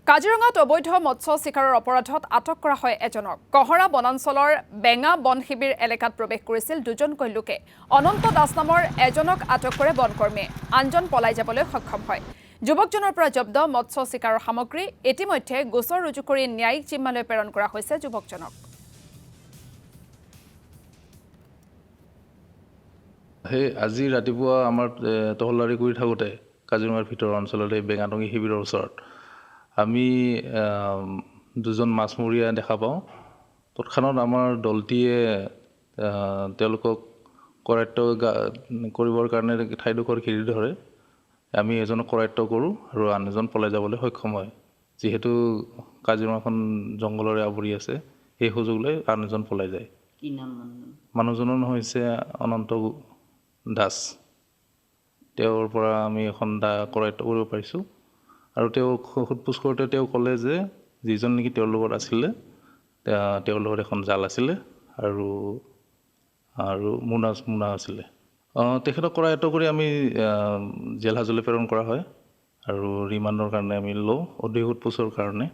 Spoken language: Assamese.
কাজিৰঙাত অবৈধ মৎস্য চিকাৰৰ অপৰাধত আটক কৰা হয় এজনক। কহৰা বনাঞ্চলৰ বেঙা বন শিবিৰ এলেকাত প্ৰৱেশ কৰিছিল দুজনকৈ লোকে। অনন্ত দাস নামৰ এজনক আটক কৰে বনকৰ্মীয়ে, আনজন পলাই যাবলৈ সক্ষম হয়। যুৱকজনৰ পৰা জব্দ মৎস্য চিকাৰৰ সামগ্ৰী ইতিমধ্যে গোচৰ ৰুজু কৰি ন্যায়িক জিম্মালৈ প্ৰেৰণ কৰা হৈছে যুৱকজনক। আজি ৰাতিপুৱা আমাৰ তহলাৰী কৰি থাকোঁতে কাজিৰঙাৰ ভিতৰৰ অঞ্চলত এই বেঙাটঙী শিবিৰৰ ওচৰত আমি দুজন মাছমৰীয়া দেখা পাওঁ। তৎক্ষণাত আমাৰ দলটিয়ে তেওঁলোকক কৰায়ত্ব কৰিবৰ কাৰণে ঠাইডোখৰ ঘেৰি ধৰে। আমি এজনক কৰায়ত্ব কৰোঁ আৰু আন এজন পলাই যাবলৈ সক্ষম হয়। যিহেতু কাজিৰঙাখন জংঘলৰে আৱৰি আছে, সেই সুযোগ লৈ আন এজন পলাই যায়। কি নাম মানুহজনৰ হৈছে অনন্ত দাস। তেওঁৰ পৰা আমি এখন কৰায়ত্ব কৰিব পাৰিছোঁ আৰু তেওঁ সোধ-পোছ কৰোঁতে তেওঁ ক'লে যে যিজন নেকি তেওঁৰ লগত আছিলে, তেওঁৰ লগত এখন জাল আছিলে আৰু মোনা আছিলে। তেখেতক কৰায়ত্ব কৰি আমি জেল হাজতলৈ প্ৰেৰণ কৰা হয় আৰু ৰিমাণ্ডৰ কাৰণে আমি লওঁ অধিক সোধ-পোছৰ কাৰণে।